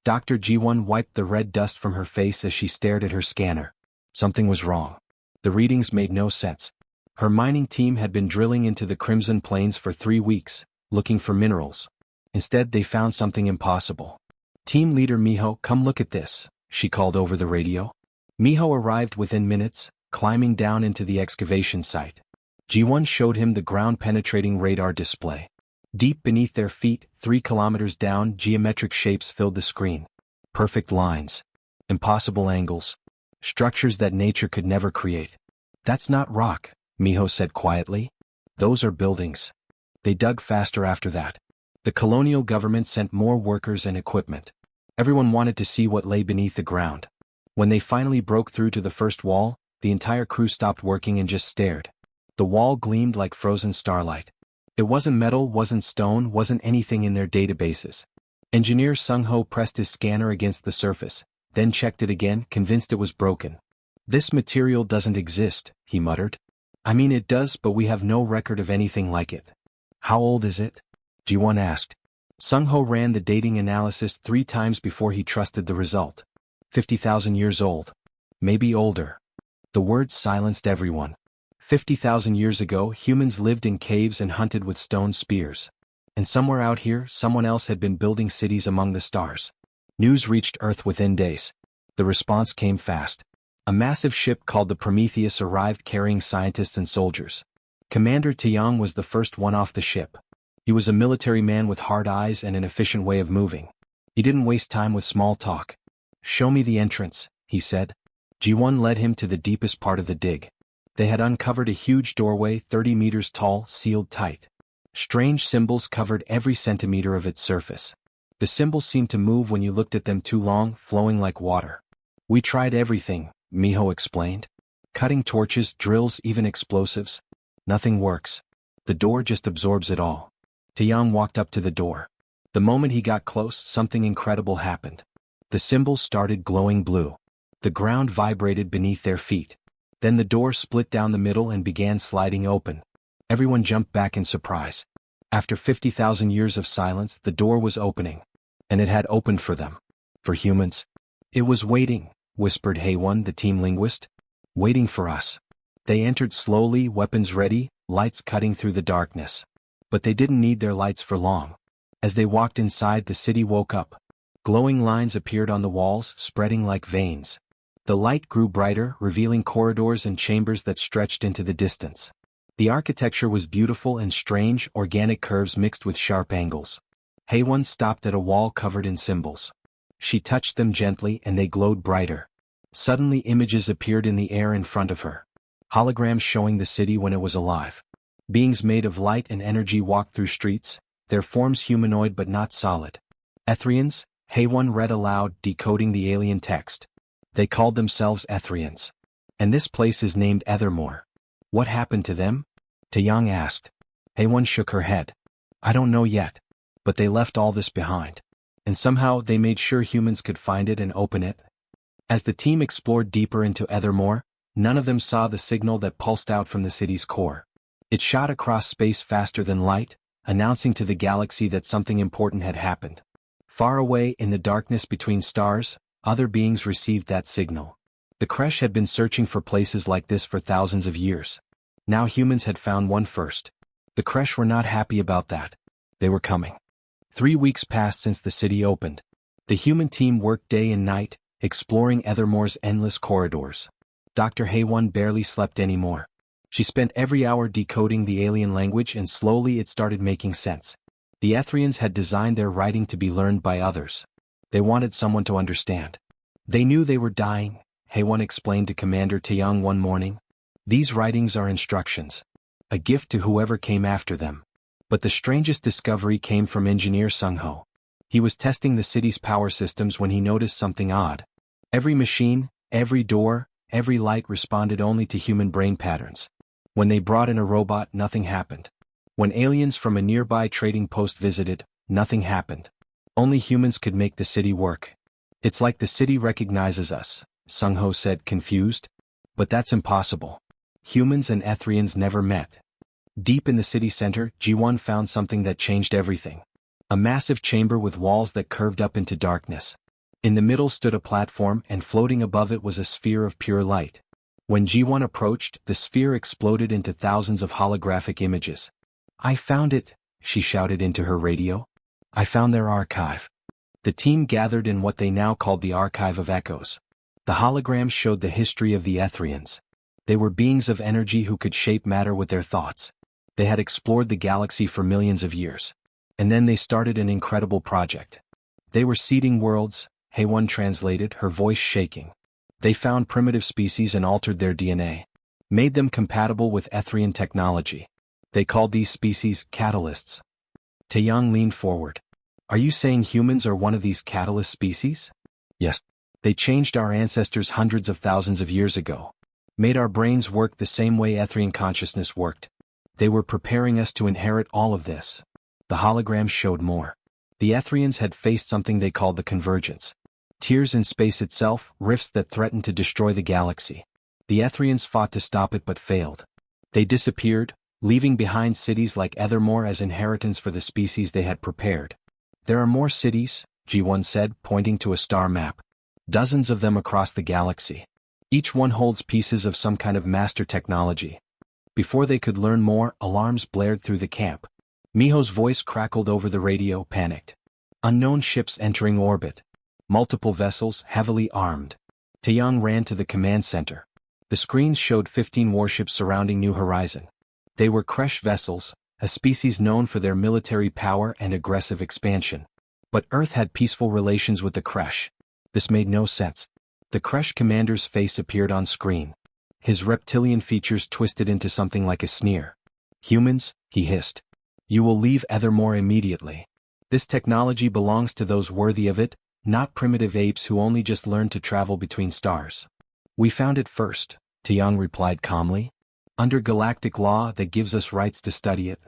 Dr. G1 wiped the red dust from her face as she stared at her scanner. Something was wrong. The readings made no sense. Her mining team had been drilling into the Crimson Plains for 3 weeks, looking for minerals. Instead, they found something impossible. Team leader Miho, come look at this, she called over the radio. Miho arrived within minutes, climbing down into the excavation site. G1 showed him the ground-penetrating radar display. Deep beneath their feet, 3 kilometers down, geometric shapes filled the screen. Perfect lines. Impossible angles. Structures that nature could never create. That's not rock, Miho said quietly. Those are buildings. They dug faster after that. The colonial government sent more workers and equipment. Everyone wanted to see what lay beneath the ground. When they finally broke through to the first wall, the entire crew stopped working and just stared. The wall gleamed like frozen starlight. It wasn't metal, wasn't stone, wasn't anything in their databases. Engineer Sung-ho pressed his scanner against the surface, then checked it again, convinced it was broken. This material doesn't exist, he muttered. I mean it does, but we have no record of anything like it. How old is it? Ji-won asked. Sung-ho ran the dating analysis 3 times before he trusted the result. 50,000 years old. Maybe older. The words silenced everyone. 50,000 years ago, humans lived in caves and hunted with stone spears. And somewhere out here, someone else had been building cities among the stars. News reached Earth within days. The response came fast. A massive ship called the Prometheus arrived carrying scientists and soldiers. Commander Taeyong was the first one off the ship. He was a military man with hard eyes and an efficient way of moving. He didn't waste time with small talk. Show me the entrance, he said. Ji-won led him to the deepest part of the dig. They had uncovered a huge doorway 30 meters tall, sealed tight. Strange symbols covered every centimeter of its surface. The symbols seemed to move when you looked at them too long, flowing like water. We tried everything, Miho explained. Cutting torches, drills, even explosives. Nothing works. The door just absorbs it all. Taeyong walked up to the door. The moment he got close, something incredible happened. The symbols started glowing blue. The ground vibrated beneath their feet. Then the door split down the middle and began sliding open. Everyone jumped back in surprise. After 50,000 years of silence, the door was opening. And it had opened for them. For humans. It was waiting, whispered Haewon, the team linguist. Waiting for us. They entered slowly, weapons ready, lights cutting through the darkness. But they didn't need their lights for long. As they walked inside, the city woke up. Glowing lines appeared on the walls, spreading like veins. The light grew brighter, revealing corridors and chambers that stretched into the distance. The architecture was beautiful and strange, organic curves mixed with sharp angles. Haewon stopped at a wall covered in symbols. She touched them gently and they glowed brighter. Suddenly images appeared in the air in front of her. Holograms showing the city when it was alive. Beings made of light and energy walked through streets, their forms humanoid but not solid. Ethrians, Haewon read aloud, decoding the alien text. They called themselves Ethrians. And this place is named Ethermore. What happened to them? Taeyong asked. Haewon shook her head. I don't know yet. But they left all this behind. And somehow they made sure humans could find it and open it. As the team explored deeper into Ethermore, none of them saw the signal that pulsed out from the city's core. It shot across space faster than light, announcing to the galaxy that something important had happened. Far away in the darkness between stars, other beings received that signal. The Kresh had been searching for places like this for thousands of years. Now humans had found one first. The Kresh were not happy about that. They were coming. 3 weeks passed since the city opened. The human team worked day and night, exploring Ethermore's endless corridors. Dr. Haewon barely slept anymore. She spent every hour decoding the alien language and slowly it started making sense. The Ethrians had designed their writing to be learned by others. They wanted someone to understand. They knew they were dying, Haewon explained to Commander Taeyong one morning. These writings are instructions. A gift to whoever came after them. But the strangest discovery came from Engineer Sung-ho. He was testing the city's power systems when he noticed something odd. Every machine, every door, every light responded only to human brain patterns. When they brought in a robot, nothing happened. When aliens from a nearby trading post visited, nothing happened. Only humans could make the city work. It's like the city recognizes us, Sung-ho said, confused. But that's impossible. Humans and Ethrians never met. Deep in the city center, Ji-won found something that changed everything. A massive chamber with walls that curved up into darkness. In the middle stood a platform, and floating above it was a sphere of pure light. When G1 approached, the sphere exploded into thousands of holographic images. "I found it," she shouted into her radio. "I found their archive." The team gathered in what they now called the Archive of Echoes. The holograms showed the history of the Ethrians. They were beings of energy who could shape matter with their thoughts. They had explored the galaxy for millions of years. And then they started an incredible project. They were seeding worlds, HFY translated, her voice shaking. They found primitive species and altered their DNA. Made them compatible with Ethrian technology. They called these species catalysts. Taeyang leaned forward. "Are you saying humans are one of these catalyst species?" "Yes. They changed our ancestors hundreds of thousands of years ago. Made our brains work the same way Ethrian consciousness worked. They were preparing us to inherit all of this." The holograms showed more. The Ethrians had faced something they called the convergence. Tears in space itself, rifts that threatened to destroy the galaxy. The Ethrians fought to stop it but failed. They disappeared, leaving behind cities like Ethermore as inheritance for the species they had prepared. "There are more cities," G1 said, pointing to a star map. "Dozens of them across the galaxy. Each one holds pieces of some kind of master technology." Before they could learn more, alarms blared through the camp. Miho's voice crackled over the radio, panicked. Unknown ships entering orbit. Multiple vessels, heavily armed. Taeyang ran to the command center. The screens showed 15 warships surrounding New Horizon. They were Kresh vessels, a species known for their military power and aggressive expansion. But Earth had peaceful relations with the Kresh. This made no sense. The Kresh commander's face appeared on screen. His reptilian features twisted into something like a sneer. "Humans," he hissed. "You will leave Ethermore immediately. This technology belongs to those worthy of it, not primitive apes who only just learned to travel between stars." "We found it first," Taeyang replied calmly. "Under galactic law that gives us rights to study it."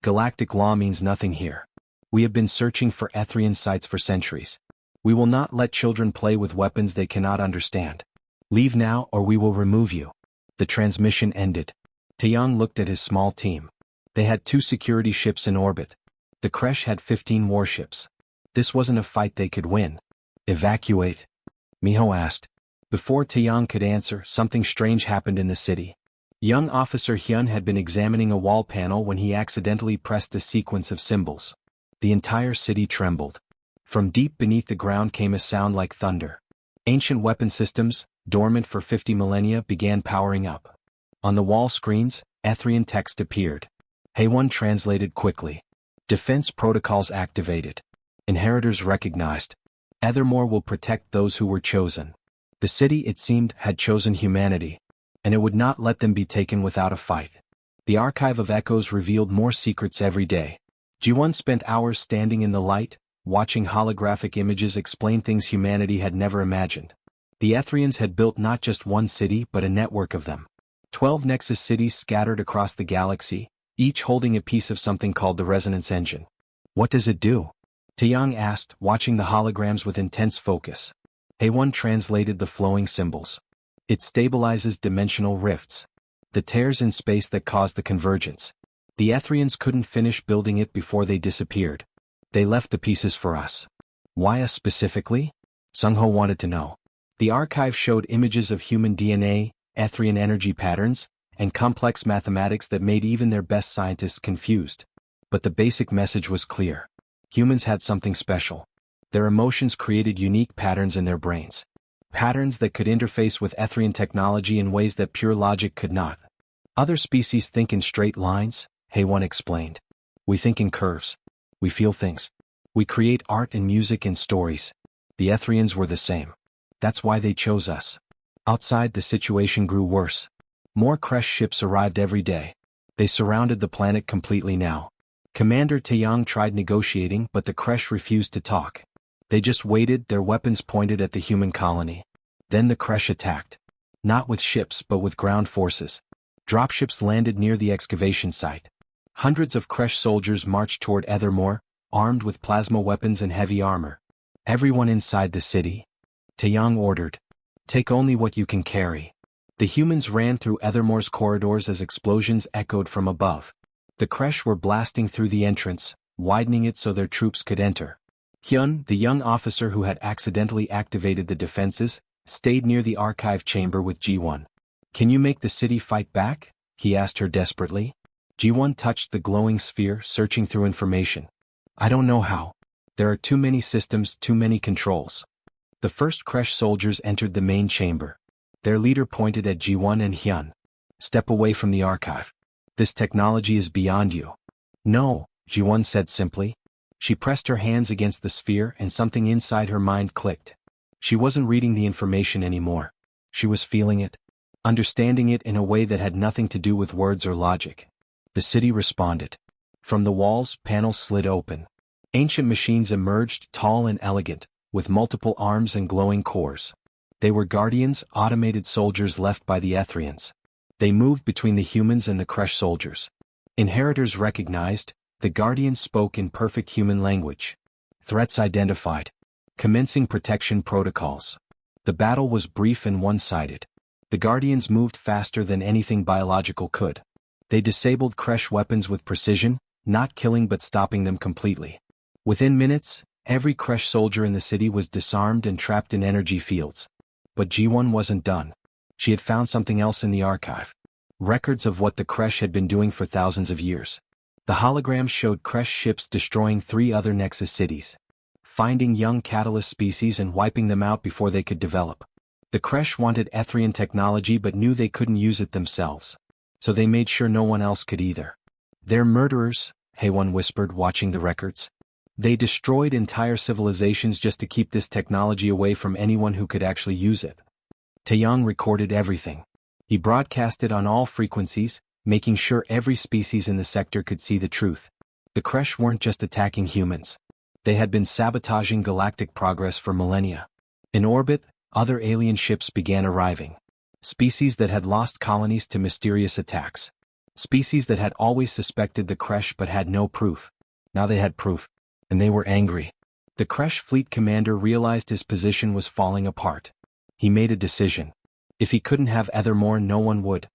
"Galactic law means nothing here. We have been searching for Ethrian sites for centuries. We will not let children play with weapons they cannot understand. Leave now or we will remove you." The transmission ended. Taeyang looked at his small team. They had 2 security ships in orbit. The Kresh had 15 warships. This wasn't a fight they could win. "Evacuate?" Miho asked. Before Taeyang could answer, something strange happened in the city. Young Officer Hyun had been examining a wall panel when he accidentally pressed a sequence of symbols. The entire city trembled. From deep beneath the ground came a sound like thunder. Ancient weapon systems, dormant for 50 millennia, began powering up. On the wall screens, Ethrian text appeared. HFY translated quickly. "Defense protocols activated. Inheritors recognized. Ethermore will protect those who were chosen." The city, it seemed, had chosen humanity, and it would not let them be taken without a fight. The Archive of Echoes revealed more secrets every day. G1 spent hours standing in the light, watching holographic images explain things humanity had never imagined. The Ethrians had built not just one city but a network of them. 12 Nexus cities scattered across the galaxy, each holding a piece of something called the Resonance Engine. "What does it do?" Taeyang asked, watching the holograms with intense focus. HFY translated the flowing symbols. "It stabilizes dimensional rifts. The tears in space that caused the convergence. The Ethrians couldn't finish building it before they disappeared. They left the pieces for us." "Why us specifically?" Sungho wanted to know. The archive showed images of human DNA, Ethrian energy patterns, and complex mathematics that made even their best scientists confused. But the basic message was clear. Humans had something special. Their emotions created unique patterns in their brains. Patterns that could interface with Ethrian technology in ways that pure logic could not. "Other species think in straight lines," HFY explained. "We think in curves. We feel things. We create art and music and stories. The Ethrians were the same. That's why they chose us." Outside, the situation grew worse. More Kresh ships arrived every day. They surrounded the planet completely now. Commander Taeyang tried negotiating, but the Kresh refused to talk. They just waited, their weapons pointed at the human colony. Then the Kresh attacked. Not with ships but with ground forces. Dropships landed near the excavation site. Hundreds of Kresh soldiers marched toward Ethermore, armed with plasma weapons and heavy armor. "Everyone inside the city," Taeyang ordered. "Take only what you can carry." The humans ran through Ethermore's corridors as explosions echoed from above. The Kresh were blasting through the entrance, widening it so their troops could enter. Hyun, the young officer who had accidentally activated the defenses, stayed near the archive chamber with Ji-won. "Can you make the city fight back?" he asked her desperately. Ji-won touched the glowing sphere, searching through information. "I don't know how. There are too many systems, too many controls." The first Kresh soldiers entered the main chamber. Their leader pointed at Ji-won and Hyun. "Step away from the archive. This technology is beyond you." "No," Ji-won said simply. She pressed her hands against the sphere and something inside her mind clicked. She wasn't reading the information anymore. She was feeling it, understanding it in a way that had nothing to do with words or logic. The city responded. From the walls, panels slid open. Ancient machines emerged, tall and elegant, with multiple arms and glowing cores. They were guardians, automated soldiers left by the Ethrians. They moved between the humans and the Kresh soldiers. Inheritors recognized, the guardians spoke in perfect human language. Threats identified. Commencing protection protocols. The battle was brief and one-sided. The guardians moved faster than anything biological could. They disabled Kresh weapons with precision, not killing but stopping them completely. Within minutes, every Kresh soldier in the city was disarmed and trapped in energy fields. But Ji-won wasn't done. She had found something else in the archive. Records of what the Kresh had been doing for thousands of years. The holograms showed Kresh ships destroying 3 other Nexus cities, finding young catalyst species and wiping them out before they could develop. The Kresh wanted Ethrian technology but knew they couldn't use it themselves. So they made sure no one else could either. "They're murderers," Haewon whispered, watching the records. "They destroyed entire civilizations just to keep this technology away from anyone who could actually use it." Taeyong recorded everything. He broadcast it on all frequencies, making sure every species in the sector could see the truth. The Kresh weren't just attacking humans. They had been sabotaging galactic progress for millennia. In orbit, other alien ships began arriving. Species that had lost colonies to mysterious attacks. Species that had always suspected the Kresh but had no proof. Now they had proof, and they were angry. The Kresh fleet commander realized his position was falling apart. He made a decision. If he couldn't have Ethermore, no one would.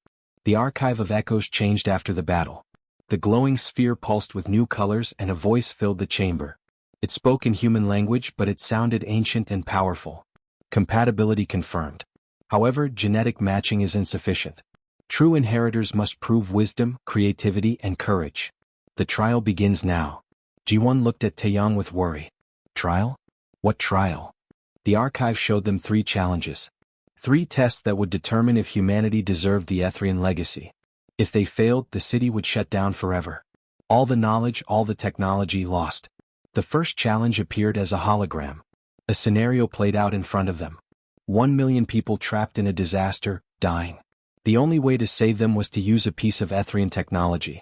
The archive of echoes changed after the battle. The glowing sphere pulsed with new colors and a voice filled the chamber. It spoke in human language but it sounded ancient and powerful. Compatibility confirmed. However, genetic matching is insufficient. True inheritors must prove wisdom, creativity, and courage. The trial begins now. Ji-won looked at Taeyong with worry. Trial? What trial? The archive showed them 3 challenges. 3 tests that would determine if humanity deserved the Ethrian legacy. If they failed, the city would shut down forever. All the knowledge, all the technology lost. The first challenge appeared as a hologram. A scenario played out in front of them. 1 million people trapped in a disaster, dying. The only way to save them was to use a piece of Ethrian technology.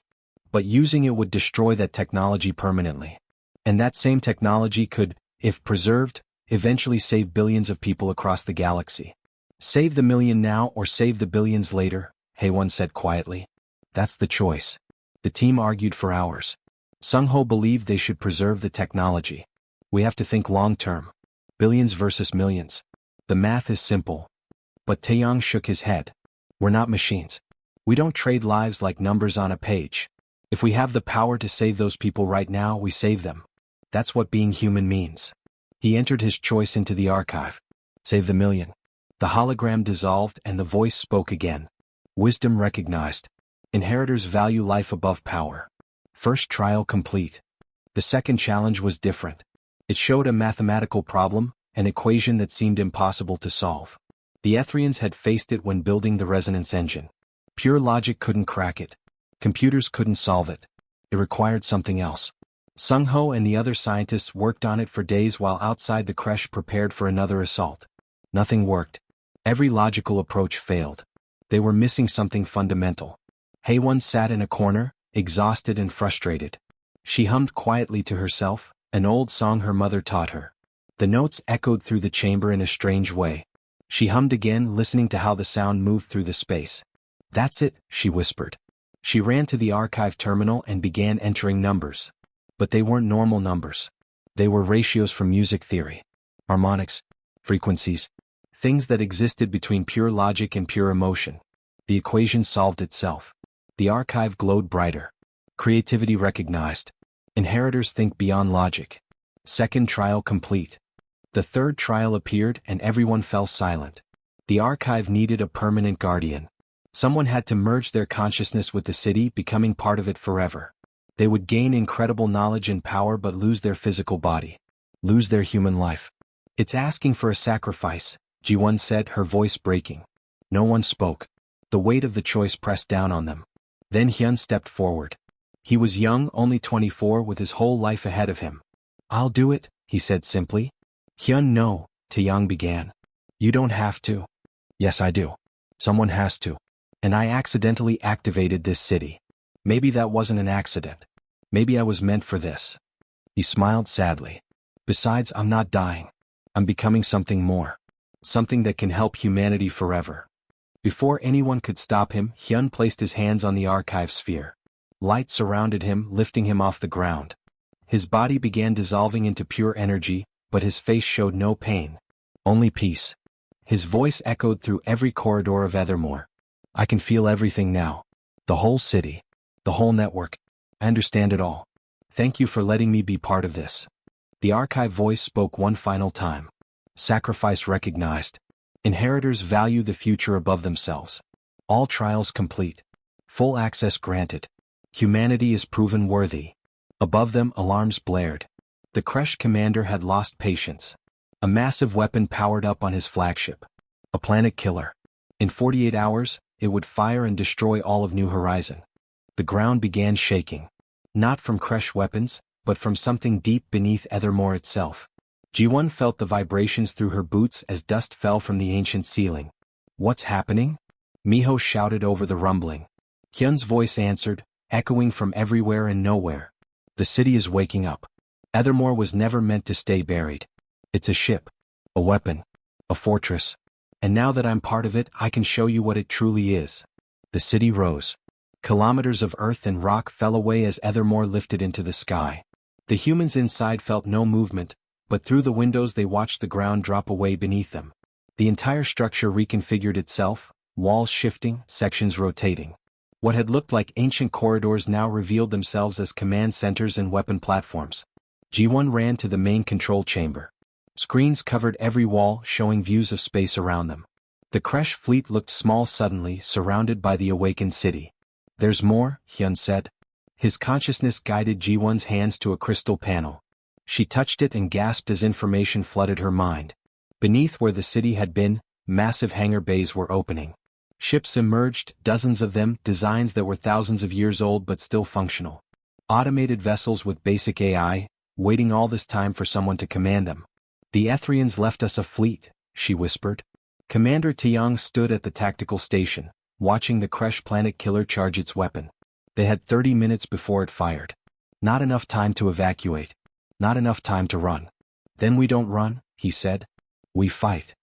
But using it would destroy that technology permanently. And that same technology could, if preserved, eventually save billions of people across the galaxy. "Save the million now or save the billions later," Haewon said quietly. "That's the choice." The team argued for hours. Sung-ho believed they should preserve the technology. "We have to think long-term. Billions versus millions. The math is simple." But Taeyong shook his head. "We're not machines. We don't trade lives like numbers on a page. If we have the power to save those people right now, we save them. That's what being human means." He entered his choice into the archive. "Save the million." The hologram dissolved and the voice spoke again. "Wisdom recognized. Inheritors value life above power." First trial complete. The second challenge was different. It showed a mathematical problem, an equation that seemed impossible to solve. The Ethrians had faced it when building the resonance engine. Pure logic couldn't crack it. Computers couldn't solve it. It required something else. Sung-ho and the other scientists worked on it for days while outside the Kresh prepared for another assault. Nothing worked. Every logical approach failed. They were missing something fundamental. Haewon sat in a corner, exhausted and frustrated. She hummed quietly to herself, an old song her mother taught her. The notes echoed through the chamber in a strange way. She hummed again, listening to how the sound moved through the space. "That's it," she whispered. She ran to the archive terminal and began entering numbers. But they weren't normal numbers. They were ratios from music theory. Harmonics, frequencies, things that existed between pure logic and pure emotion. The equation solved itself. The archive glowed brighter. Creativity recognized. Inheritors think beyond logic. Second trial complete. The third trial appeared and everyone fell silent. The archive needed a permanent guardian. Someone had to merge their consciousness with the city, becoming part of it forever. They would gain incredible knowledge and power but lose their physical body. Lose their human life. It's asking for a sacrifice, Ji-won said, her voice breaking. No one spoke. The weight of the choice pressed down on them. Then Hyun stepped forward. He was young, only 24, with his whole life ahead of him. I'll do it, he said simply. Hyun, no, Taeyang began. You don't have to. Yes, I do. Someone has to. And I accidentally activated this city. Maybe that wasn't an accident. Maybe I was meant for this. He smiled sadly. Besides, I'm not dying. I'm becoming something more. Something that can help humanity forever. Before anyone could stop him, Hyun placed his hands on the archive sphere. Light surrounded him, lifting him off the ground. His body began dissolving into pure energy, but his face showed no pain. Only peace. His voice echoed through every corridor of Ethermore. I can feel everything now. The whole city. The whole network. I understand it all. Thank you for letting me be part of this. The archive voice spoke one final time. Sacrifice recognized. Inheritors value the future above themselves. All trials complete. Full access granted. Humanity is proven worthy. Above them, alarms blared. The Kresh commander had lost patience. A massive weapon powered up on his flagship. A planet killer. In 48 hours, it would fire and destroy all of New Horizon. The ground began shaking. Not from Kresh weapons, but from something deep beneath Ethermore itself. Ji-won felt the vibrations through her boots as dust fell from the ancient ceiling. What's happening? Miho shouted over the rumbling. Hyun's voice answered, echoing from everywhere and nowhere. The city is waking up. Ethermore was never meant to stay buried. It's a ship. A weapon. A fortress. And now that I'm part of it, I can show you what it truly is. The city rose. Kilometers of earth and rock fell away as Ethermore lifted into the sky. The humans inside felt no movement, but through the windows they watched the ground drop away beneath them. The entire structure reconfigured itself, walls shifting, sections rotating. What had looked like ancient corridors now revealed themselves as command centers and weapon platforms. Ji-won ran to the main control chamber. Screens covered every wall, showing views of space around them. The Kresh fleet looked small suddenly, surrounded by the awakened city. There's more, Hyun said. His consciousness guided Ji-won's hands to a crystal panel. She touched it and gasped as information flooded her mind. Beneath where the city had been, massive hangar bays were opening. Ships emerged, dozens of them, designs that were thousands of years old but still functional. Automated vessels with basic AI, waiting all this time for someone to command them. The Ethrians left us a fleet, she whispered. Commander Taeyang stood at the tactical station, watching the Kresh planet killer charge its weapon. They had 30 minutes before it fired. Not enough time to evacuate. Not enough time to run. Then we don't run, he said. We fight.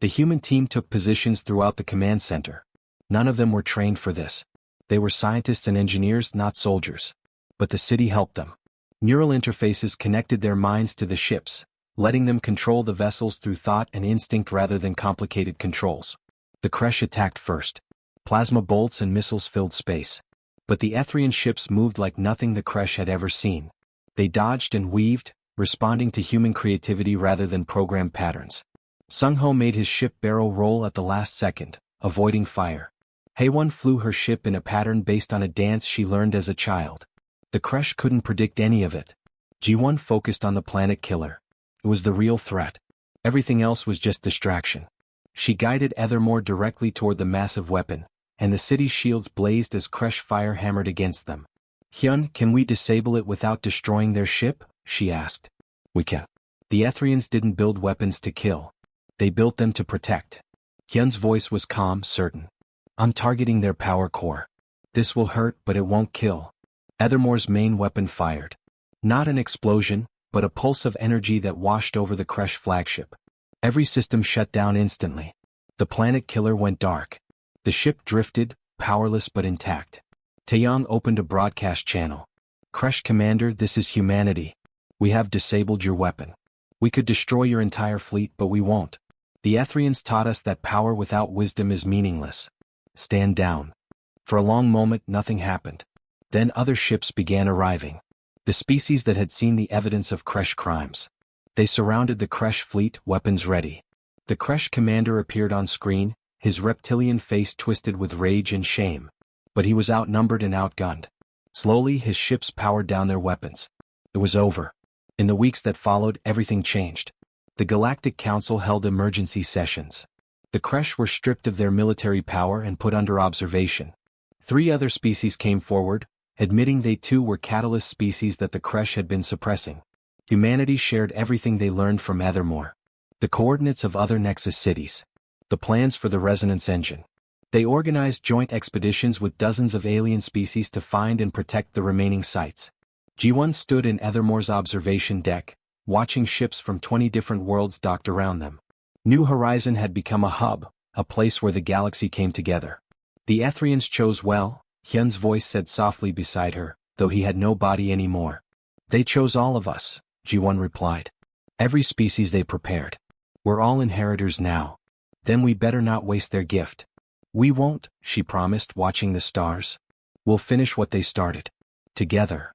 The human team took positions throughout the command center. None of them were trained for this. They were scientists and engineers, not soldiers. But the city helped them. Neural interfaces connected their minds to the ships, letting them control the vessels through thought and instinct rather than complicated controls. The Kresh attacked first. Plasma bolts and missiles filled space. But the Ethrian ships moved like nothing the Kresh had ever seen. They dodged and weaved, responding to human creativity rather than programmed patterns. Sung-ho made his ship barrel roll at the last second, avoiding fire. Haewon flew her ship in a pattern based on a dance she learned as a child. The Kresh couldn't predict any of it. Ji-won focused on the planet killer. It was the real threat. Everything else was just distraction. She guided Ethermore directly toward the massive weapon, and the city's shields blazed as Kresh fire hammered against them. Hyun, can we disable it without destroying their ship? She asked. We can. The Ethrians didn't build weapons to kill. They built them to protect. Hyun's voice was calm, certain. I'm targeting their power core. This will hurt, but it won't kill. Ethermore's main weapon fired. Not an explosion, but a pulse of energy that washed over the Kresh flagship. Every system shut down instantly. The planet killer went dark. The ship drifted, powerless but intact. Taeyang opened a broadcast channel. Kresh Commander, this is humanity. We have disabled your weapon. We could destroy your entire fleet, but we won't. The Ethrians taught us that power without wisdom is meaningless. Stand down. For a long moment nothing happened. Then other ships began arriving. The species that had seen the evidence of Kresh crimes. They surrounded the Kresh fleet, weapons ready. The Kresh commander appeared on screen, his reptilian face twisted with rage and shame. But he was outnumbered and outgunned. Slowly his ships powered down their weapons. It was over. In the weeks that followed, everything changed. The Galactic Council held emergency sessions. The Kresh were stripped of their military power and put under observation. 3 other species came forward, admitting they too were catalyst species that the Kresh had been suppressing. Humanity shared everything they learned from Ethermore. The coordinates of other Nexus cities. The plans for the resonance engine. They organized joint expeditions with dozens of alien species to find and protect the remaining sites. G1 stood in Ethermore's observation deck, watching ships from 20 different worlds docked around them. New Horizon had become a hub, a place where the galaxy came together. The Ethrians chose well, Hyun's voice said softly beside her, though he had no body anymore. They chose all of us, G1 replied. Every species they prepared. We're all inheritors now. Then we better not waste their gift. We won't, she promised, watching the stars. We'll finish what they started. Together.